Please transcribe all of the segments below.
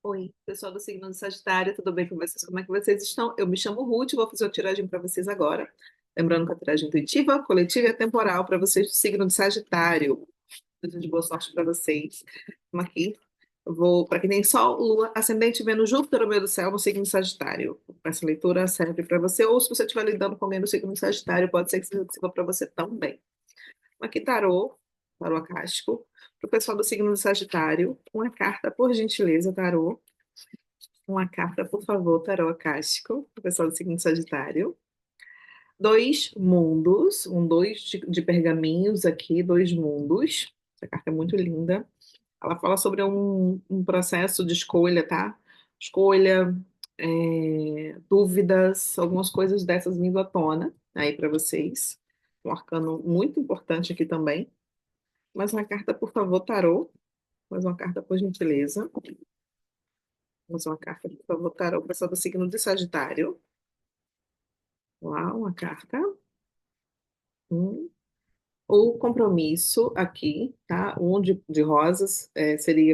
Oi, pessoal do signo de Sagitário, tudo bem com vocês? Como é que vocês estão? Eu me chamo Ruth, vou fazer uma tiragem para vocês agora. Lembrando que a tiragem é intuitiva, coletiva e atemporal para vocês do signo de Sagitário. Desejo de boa sorte para vocês. Vamos aqui. Eu vou, para quem tem Sol, Lua, Ascendente, Vênus, Júpiter, no meio do céu, no signo de Sagitário. Essa leitura serve para você, ou se você estiver lidando com alguém do signo de Sagitário, pode ser que sirva para você também. Aqui, tarô acástico, para o pessoal do signo de Sagitário. Uma carta, por gentileza, tarô. Uma carta, por favor, tarô acástico, para o pessoal do signo de Sagitário. Dois mundos, dois de pergaminhos aqui, dois mundos. Essa carta é muito linda. Ela fala sobre um processo de escolha, tá? Escolha, dúvidas, algumas coisas dessas vindo à tona aí para vocês. Um arcano muito importante aqui também. Mais uma carta, por favor, tarô. Mais uma carta, por gentileza. Mais uma carta, por favor, tarô. Pessoal do signo de Sagitário. Lá, uma carta. Hum. O compromisso aqui, tá? Um de rosas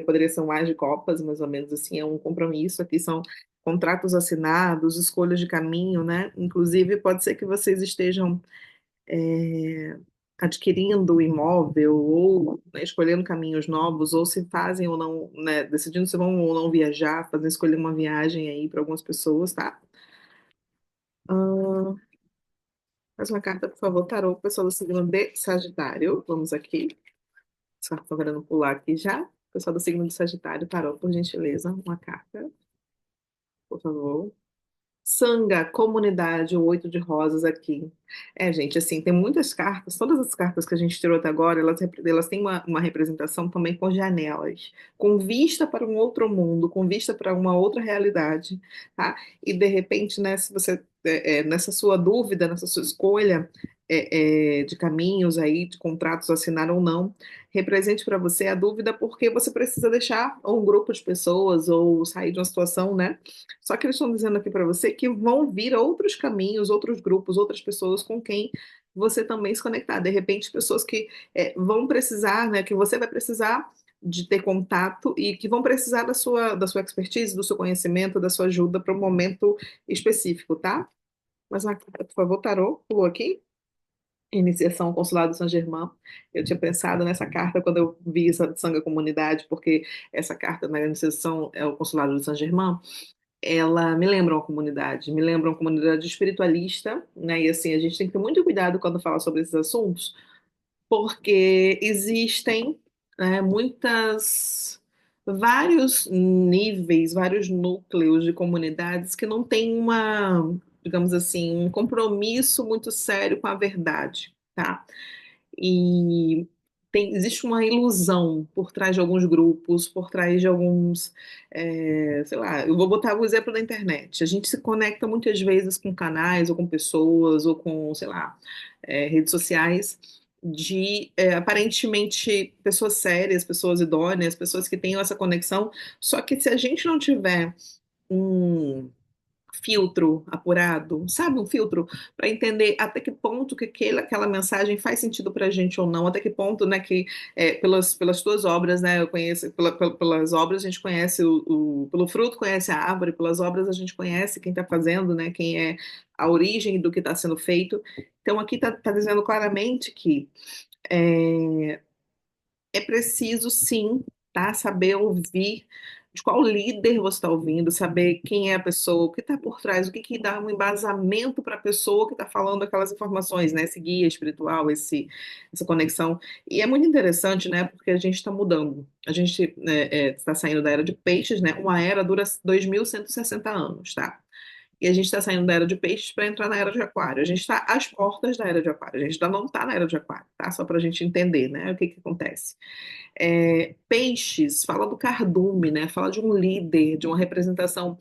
poderia ser um as de copas, mais ou menos assim, é um compromisso. Aqui são contratos assinados, escolhas de caminho, né? Inclusive, pode ser que vocês estejam é, adquirindo o imóvel ou né, escolhendo caminhos novos, ou se fazem ou não, né? Decidindo se vão ou não viajar, fazendo escolher uma viagem aí para algumas pessoas, tá? Ahn, mais uma carta, por favor, tarô, pessoal do signo de Sagitário. Vamos aqui. Só estou querendo pular aqui já. Pessoal do signo de Sagitário, tarô, por gentileza, uma carta, por favor. Sanga, comunidade, o oito de rosas aqui. Gente, assim, tem muitas cartas, todas as cartas que a gente tirou até agora, elas têm uma representação também com janelas, com vista para um outro mundo, com vista para uma outra realidade, tá? E de repente, né, se você, nessa sua dúvida, nessa sua escolha, de caminhos aí, de contratos a assinar ou não, represente para você a dúvida porque você precisa deixar ou um grupo de pessoas ou sair de uma situação, né? Só que eles estão dizendo aqui para você que vão vir outros caminhos, outros grupos, outras pessoas com quem você também se conectar. De repente, pessoas que vão precisar, né, que você vai precisar de ter contato e que vão precisar da sua expertise, do seu conhecimento, da sua ajuda para um momento específico, tá? Mas, por favor, tarô, pulou aqui. Iniciação ao Consulado de Saint-Germain. Eu tinha pensado nessa carta quando eu vi essa Sanga Comunidade, porque essa carta na iniciação é o Consulado de Saint-Germain, ela me lembra uma comunidade espiritualista, né? E assim, a gente tem que ter muito cuidado quando fala sobre esses assuntos, porque existem, né, vários níveis, vários núcleos de comunidades que não têm digamos assim, um compromisso muito sério com a verdade, tá? E existe uma ilusão por trás de alguns grupos, por trás de alguns, sei lá, eu vou botar o exemplo da internet. A gente se conecta muitas vezes com canais, ou com pessoas, ou com, sei lá, redes sociais de aparentemente pessoas sérias, pessoas idôneas, pessoas que tenham essa conexão. Só que se a gente não tiver um filtro apurado, sabe, um filtro para entender até que ponto que aquela mensagem faz sentido para a gente ou não, até que ponto, né, que pelas tuas obras, né, eu conheço, pelas obras a gente conhece pelo fruto conhece a árvore, pelas obras a gente conhece quem está fazendo, né, quem é a origem do que está sendo feito. Então aqui está dizendo claramente que é, é preciso sim, tá? Saber ouvir de qual líder você está ouvindo, saber quem é a pessoa, o que está por trás, o que que dá um embasamento para a pessoa que está falando aquelas informações, né? Esse guia espiritual, essa conexão. E é muito interessante, né? Porque a gente está mudando. A gente está saindo da era de peixes, né? Uma era dura 2160 anos, tá? E a gente está saindo da era de peixes para entrar na era de aquário. A gente está às portas da era de aquário. A gente ainda não está na era de aquário, tá? Só para a gente entender, né? O que que acontece. Peixes fala do cardume, né? Fala de um líder, de uma representação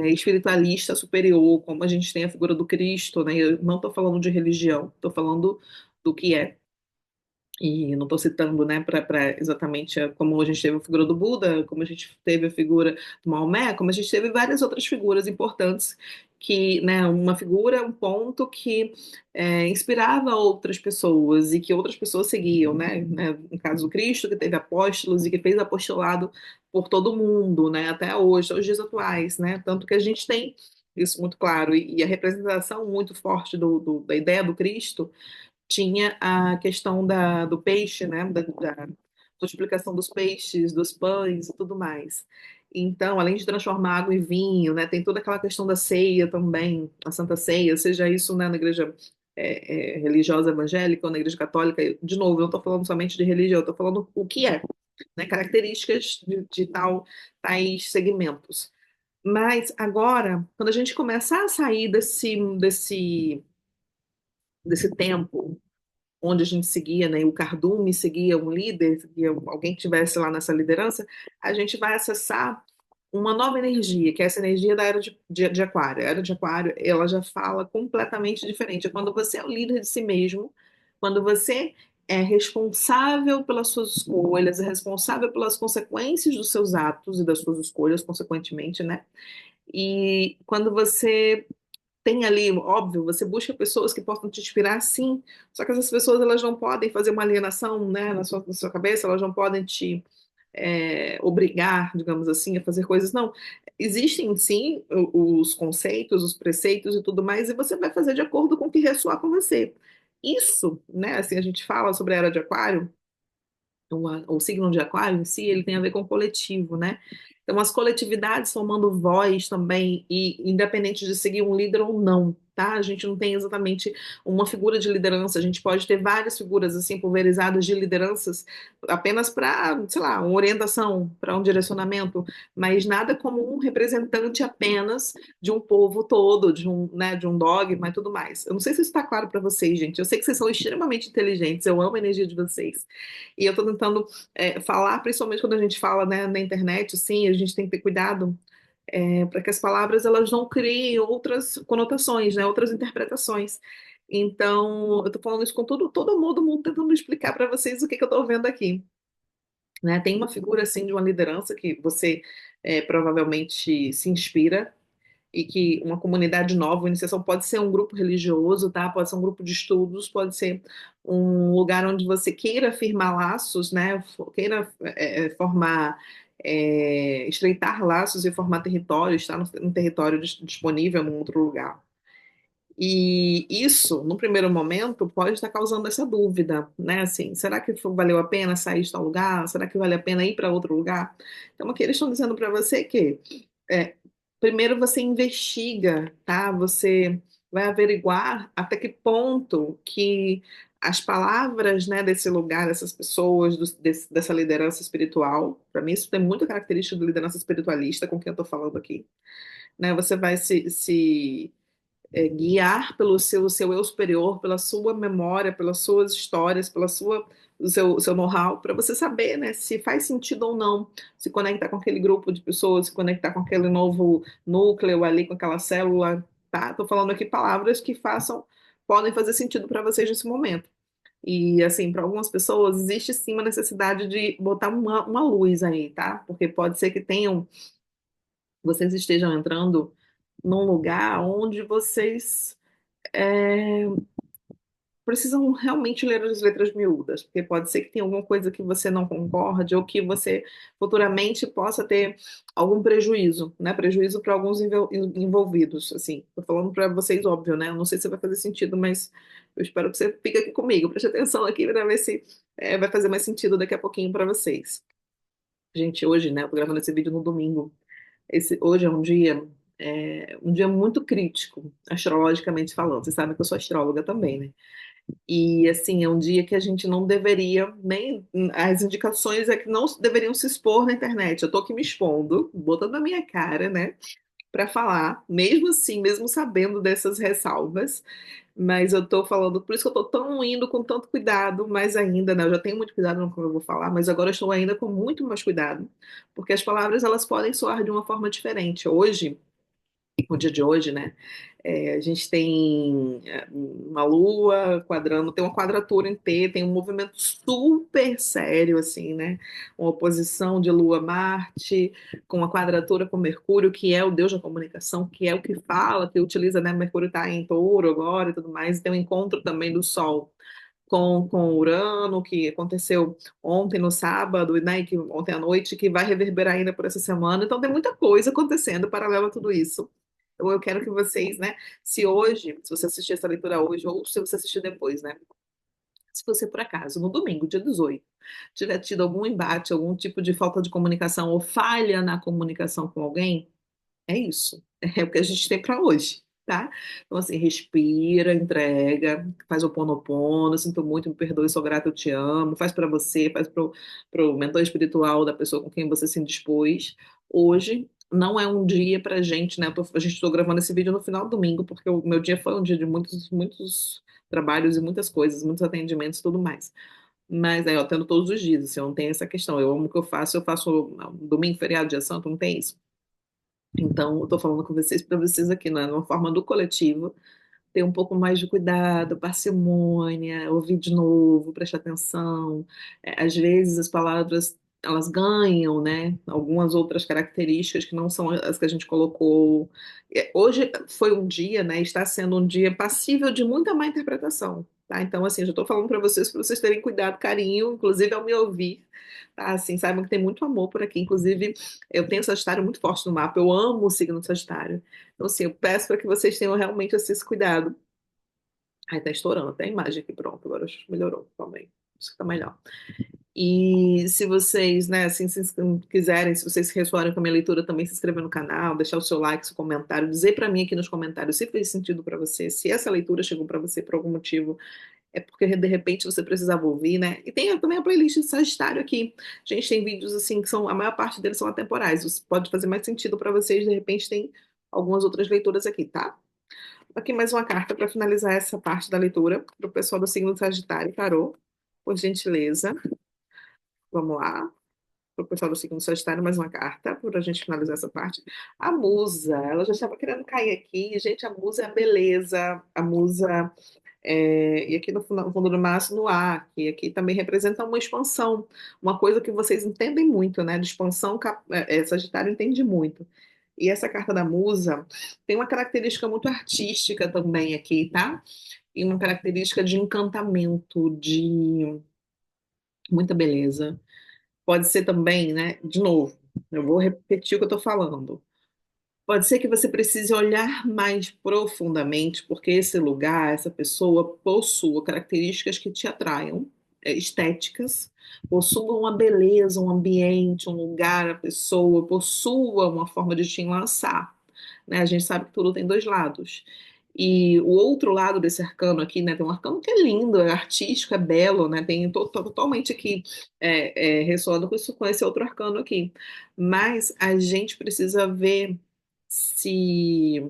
espiritualista superior, como a gente tem a figura do Cristo, né? Eu não estou falando de religião, estou falando do que é. E não estou citando, né, para exatamente como a gente teve a figura do Buda, como a gente teve a figura do Maomé, como a gente teve várias outras figuras importantes que, né, uma figura, um ponto que inspirava outras pessoas e que outras pessoas seguiam, né, no caso do Cristo, que teve apóstolos e que fez apostolado por todo mundo, né, até hoje, aos dias atuais, né, tanto que a gente tem isso muito claro e a representação muito forte da ideia do Cristo tinha a questão do peixe, né? Da multiplicação dos peixes, dos pães e tudo mais. Então, além de transformar água em vinho, né? Tem toda aquela questão da ceia também, a Santa Ceia, seja isso, né, na igreja religiosa evangélica ou na igreja católica. De novo, eu não estou falando somente de religião, eu estou falando o que é, né? Características de tais segmentos. Mas agora, quando a gente começar a sair desse tempo onde a gente seguia, né, o cardume seguia um líder, seguia alguém que estivesse lá nessa liderança, a gente vai acessar uma nova energia, que é essa energia da era de Aquário. A era de Aquário, ela já fala completamente diferente. É quando você é o líder de si mesmo, quando você é responsável pelas suas escolhas, é responsável pelas consequências dos seus atos e das suas escolhas, consequentemente, né? E quando você tem ali, óbvio, você busca pessoas que possam te inspirar, sim, só que essas pessoas elas não podem fazer uma alienação, né, na sua cabeça, elas não podem te obrigar, digamos assim, a fazer coisas, não. Existem, sim, os conceitos, os preceitos e tudo mais, e você vai fazer de acordo com o que ressoar com você. Isso, né, assim, a gente fala sobre a era de Aquário, o signo de Aquário em si, ele tem a ver com o coletivo, né? Então, as coletividades formando voz também, e independente de seguir um líder ou não, tá? A gente não tem exatamente uma figura de liderança, a gente pode ter várias figuras, assim, pulverizadas de lideranças apenas para, sei lá, uma orientação, para um direcionamento, mas nada como um representante apenas de um povo todo, de um dogma e tudo mais. Eu não sei se isso está claro para vocês, gente. Eu sei que vocês são extremamente inteligentes, eu amo a energia de vocês. E eu estou tentando falar, principalmente quando a gente fala, né, na internet, sim, a gente tem que ter cuidado para que as palavras elas não criem outras conotações, né, outras interpretações. Então, eu estou falando isso com todo mundo tentando explicar para vocês o que, que eu estou vendo aqui. Né? Tem uma figura assim de uma liderança que você provavelmente se inspira e que uma comunidade nova, uma iniciação pode ser um grupo religioso, tá? Pode ser um grupo de estudos, pode ser um lugar onde você queira firmar laços, né? Queira formar, estreitar laços e formar territórios, tá? No território disponível num outro lugar. E isso, no primeiro momento, pode estar causando essa dúvida, né? Assim, será que valeu a pena sair de tal lugar? Será que vale a pena ir para outro lugar? Então, aqui eles estão dizendo para você que é, primeiro você investiga, tá? Você vai averiguar até que ponto que as palavras, né, desse lugar, dessas pessoas, dessa liderança espiritual, para mim isso tem muita característica de liderança espiritualista com quem eu estou falando aqui, né? Você vai se guiar pelo seu eu superior, pela sua memória, pelas suas histórias, o seu know-how, para você saber, né, se faz sentido ou não se conectar com aquele grupo de pessoas, se conectar com aquele novo núcleo ali, com aquela célula, tá? Tô falando aqui palavras que podem fazer sentido para vocês nesse momento. E, assim, para algumas pessoas, existe sim uma necessidade de botar uma luz aí, tá? Porque pode ser que vocês estejam entrando num lugar onde vocês é, precisam realmente ler as letras miúdas, porque pode ser que tenha alguma coisa que você não concorde ou que você futuramente possa ter algum prejuízo, né? Prejuízo para alguns envolvidos, assim. Tô falando para vocês, óbvio, né? Eu não sei se vai fazer sentido, mas eu espero que você fique aqui comigo. Preste atenção aqui para ver se vai fazer mais sentido daqui a pouquinho para vocês. Gente, hoje, né? Eu tô gravando esse vídeo no domingo. Hoje é um dia muito crítico, astrologicamente falando. Vocês sabem que eu sou astróloga também, né? E assim, é um dia que a gente não deveria, nem as indicações é que não deveriam se expor na internet. Eu tô aqui me expondo, botando a minha cara, né, para falar, mesmo assim, mesmo sabendo dessas ressalvas, mas eu tô falando, por isso que eu tô tão indo com tanto cuidado, mais ainda, né? Eu já tenho muito cuidado no que eu vou falar, mas agora eu estou ainda com muito mais cuidado, porque as palavras elas podem soar de uma forma diferente. Hoje o dia de hoje, né? A gente tem uma lua quadrando, tem uma quadratura em T, tem um movimento super sério, assim, né? Uma oposição de Lua-Marte, com uma quadratura com Mercúrio, que é o deus da comunicação, que é o que fala, que utiliza, né? Mercúrio está em touro agora e tudo mais, e tem um encontro também do Sol com Urano, que aconteceu ontem no sábado, né, que, ontem à noite, que vai reverberar ainda por essa semana. Então tem muita coisa acontecendo paralelo a tudo isso. Então eu quero que vocês, né, se hoje, se você assistir essa leitura hoje, ou se você assistir depois, né, se você por acaso, no domingo, dia 18, tiver tido algum embate, algum tipo de falta de comunicação ou falha na comunicação com alguém, é isso. É o que a gente tem para hoje, tá? Então, assim, respira, entrega, faz o ponopono, sinto muito, me perdoe, sou grata, eu te amo, faz para você, faz pro mentor espiritual da pessoa com quem você se indispôs. Hoje não é um dia pra gente, né? A gente estou gravando esse vídeo no final do domingo, porque o meu dia foi um dia de muitos, muitos trabalhos e muitas coisas, muitos atendimentos e tudo mais. Mas aí, ó, tendo todos os dias, assim, eu não tenho essa questão. Eu amo o que eu faço não, domingo, feriado, dia santo, não tem isso. Então, eu estou falando com vocês para vocês aqui, né, numa forma do coletivo, ter um pouco mais de cuidado, parcimônia, ouvir de novo, prestar atenção. Às vezes as palavras elas ganham, né, algumas outras características que não são as que a gente colocou. Hoje foi um dia, né, está sendo um dia passível de muita má interpretação, tá? Então, assim, eu já estou falando para vocês terem cuidado, carinho, inclusive ao me ouvir, tá? Assim, saibam que tem muito amor por aqui. Inclusive, eu tenho Sagitário muito forte no mapa, eu amo o signo Sagitário. Então, assim, eu peço para que vocês tenham realmente esse cuidado. Ai, tá estourando até a imagem aqui, pronto. Agora acho que melhorou também. Acho que tá melhor. E se vocês, né, assim, se quiserem, se vocês ressoarem com a minha leitura, também se inscrever no canal, deixar o seu like, seu comentário, dizer para mim aqui nos comentários se fez sentido para você, se essa leitura chegou para você por algum motivo, é porque de repente você precisava ouvir, né? E tem também a playlist de Sagitário aqui. Gente, tem vídeos assim que são, a maior parte deles são atemporais. Isso pode fazer mais sentido para vocês, de repente tem algumas outras leituras aqui, tá? Aqui mais uma carta para finalizar essa parte da leitura para o pessoal do signo Sagitário. Tarô, por gentileza. Vamos lá. Para o pessoal do signo Sagitário, mais uma carta para a gente finalizar essa parte. A musa, ela já estava querendo cair aqui. Gente, a musa é a beleza. A musa e aqui no fundo do mar, no ar, que aqui também representa uma expansão, uma coisa que vocês entendem muito, né? De expansão, Sagitário entende muito. E essa carta da musa tem uma característica muito artística também aqui, tá? E uma característica de encantamento, de muita beleza. Pode ser também, né? De novo, eu vou repetir o que eu estou falando. Pode ser que você precise olhar mais profundamente, porque esse lugar, essa pessoa possua características que te atraiam, estéticas, possua uma beleza, um ambiente, um lugar, a pessoa possua uma forma de te enlaçar, né? A gente sabe que tudo tem dois lados. E o outro lado desse arcano aqui, né, tem um arcano que é lindo, é artístico, é belo, né, tem totalmente aqui ressoando com esse outro arcano aqui. Mas a gente precisa ver se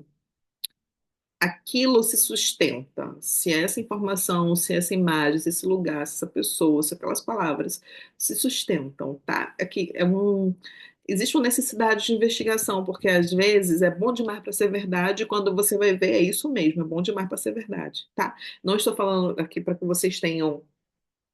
aquilo se sustenta, se essa informação, se essa imagem, se esse lugar, se essa pessoa, se aquelas palavras se sustentam, tá? Aqui existe uma necessidade de investigação, porque às vezes é bom demais para ser verdade, e quando você vai ver é isso mesmo, é bom demais para ser verdade, tá? Não estou falando aqui para que vocês tenham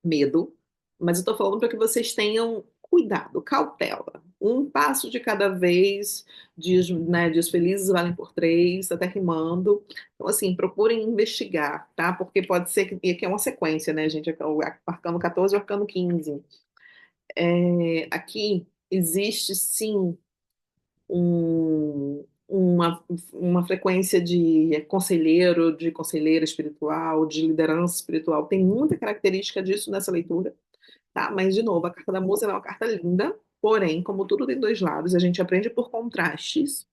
medo, mas eu estou falando para que vocês tenham cuidado, cautela. Um passo de cada vez, dias, né, dias felizes valem por três, até rimando. Então, assim, procurem investigar, tá? Porque pode ser que. E aqui é uma sequência, né, gente? O arcano 14 e o arcano 15. Aqui existe, sim, uma frequência de conselheiro, de conselheira espiritual, de liderança espiritual. Tem muita característica disso nessa leitura, tá? Mas, de novo, a carta da musa é uma carta linda, porém, como tudo tem dois lados, a gente aprende por contrastes.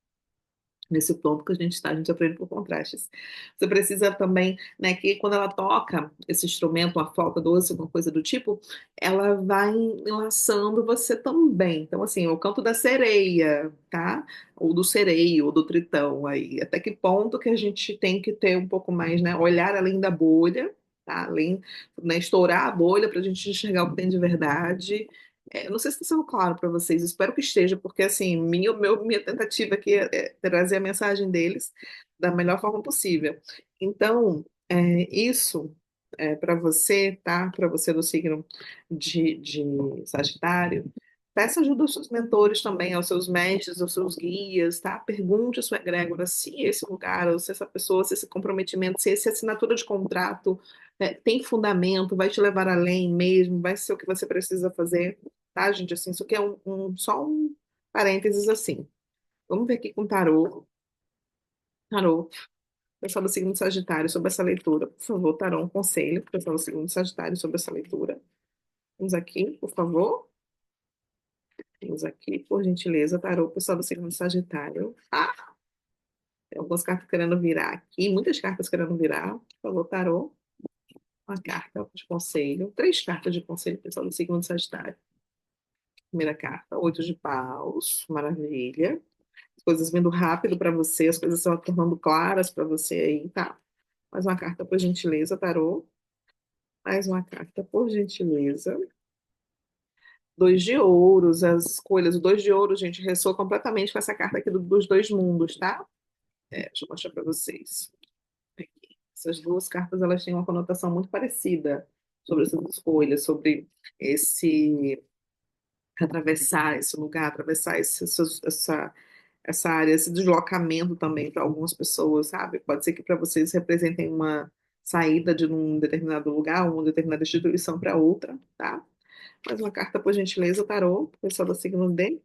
Nesse ponto que a gente está, a gente aprende por contrastes. Você precisa também, né, que quando ela toca esse instrumento, uma flauta doce, alguma coisa do tipo, ela vai enlaçando você também. Então, assim, o canto da sereia, tá? Ou do sereio, ou do tritão aí. Até que ponto que a gente tem que ter um pouco mais, né, olhar além da bolha, tá? Além, né, estourar a bolha para a gente enxergar o que tem de verdade Eu não sei se está sendo claro para vocês, espero que esteja, porque assim, minha tentativa aqui é trazer a mensagem deles da melhor forma possível. Então, isso para você, tá? Para você do signo de Sagitário, peça ajuda aos seus mentores também, aos seus mestres, aos seus guias, tá? Pergunte à sua egrégora se esse lugar, ou se essa pessoa, se esse comprometimento, se essa assinatura de contrato tem fundamento, vai te levar além mesmo, vai ser o que você precisa fazer, tá, gente? Assim, isso aqui é só um parênteses assim. Vamos ver aqui com tarô. Tarô, pessoal do signo de Sagitário, sobre essa leitura. Por favor, tarô, um conselho pro pessoal do signo de Sagitário sobre essa leitura. Vamos aqui, por favor. Temos aqui, por gentileza, tarô, pessoal do signo de Sagitário. Ah, tem algumas cartas querendo virar aqui, muitas cartas querendo virar. Por favor, tarô, uma carta de conselho. Três cartas de conselho, pessoal do signo de Sagitário. Primeira carta, oito de paus, maravilha. As coisas vindo rápido para você, as coisas estão tornando claras para você aí, tá? Mais uma carta, por gentileza, tarô. Mais uma carta, por gentileza. Dois de ouros, as escolhas. O dois de ouros, gente, ressoa completamente com essa carta aqui dos dois mundos, tá? Deixa eu mostrar para vocês. Aqui. Essas duas cartas, elas têm uma conotação muito parecida sobre essas escolhas, sobre esse atravessar esse lugar, atravessar essa área, esse deslocamento também para algumas pessoas, sabe? Pode ser que para vocês representem uma saída de um determinado lugar, uma determinada instituição para outra, tá? Mais uma carta, por gentileza, tarô, pessoal do signo de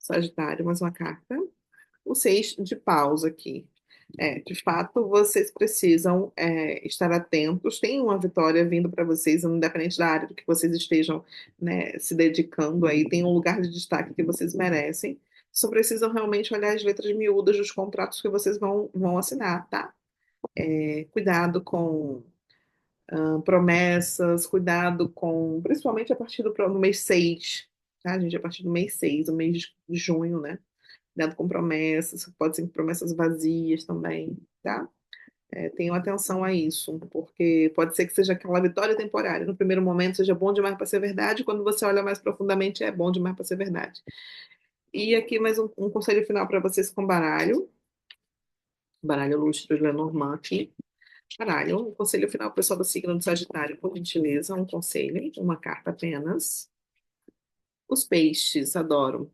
Sagitário, mais uma carta. O seis de paus aqui. De fato, vocês precisam estar atentos. Tem uma vitória vindo para vocês, independente da área do que vocês estejam, né, se dedicando aí. Tem um lugar de destaque que vocês merecem. Só precisam realmente olhar as letras miúdas dos contratos que vocês vão assinar, tá? Cuidado com promessas, cuidado com, principalmente a partir do mês 6, tá, gente? A partir do mês 6, o mês de junho, né? Cuidado com promessas, pode ser promessas vazias também, tá? Tenham atenção a isso, porque pode ser que seja aquela vitória temporária. No primeiro momento seja bom demais para ser verdade, quando você olha mais profundamente é bom demais para ser verdade. E aqui mais um conselho final para vocês com baralho. Baralho Lustre Lenormand aqui. Baralho, um conselho final, pessoal do signo do Sagitário, por gentileza, um conselho, uma carta apenas. Os peixes, adoro.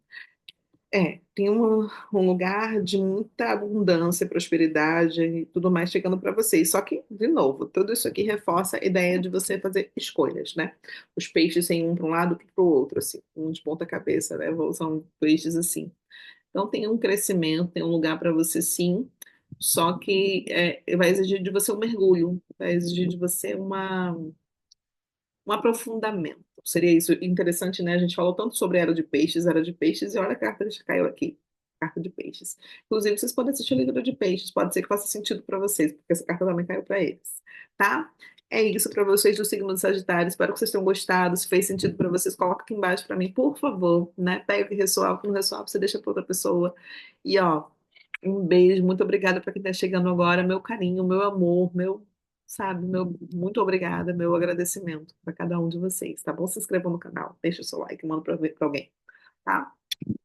Tem um lugar de muita abundância, prosperidade e tudo mais chegando para vocês. Só que, de novo, tudo isso aqui reforça a ideia de você fazer escolhas, né? Os peixes têm um para um lado, outro para o outro, assim, um de ponta cabeça, né? São peixes assim. Então, tem um crescimento, tem um lugar para você sim, só que vai exigir de você um mergulho, vai exigir de você um aprofundamento. Seria isso interessante, né? A gente falou tanto sobre Era de Peixes, e olha a carta que caiu aqui. Carta de Peixes. Inclusive, vocês podem assistir o livro de Peixes, pode ser que faça sentido para vocês, porque essa carta também caiu para eles, tá? É isso para vocês do signo de Sagitário. Espero que vocês tenham gostado. Se fez sentido para vocês, coloca aqui embaixo para mim, por favor, né? Pega o que ressoar, o que não ressoar, você deixa para outra pessoa. E ó, um beijo, muito obrigada para quem está chegando agora, meu carinho, meu amor, sabe, muito obrigada, meu agradecimento para cada um de vocês, tá bom? Se inscrevam no canal, deixa o seu like, manda para alguém, tá?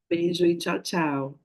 Beijo e tchau, tchau.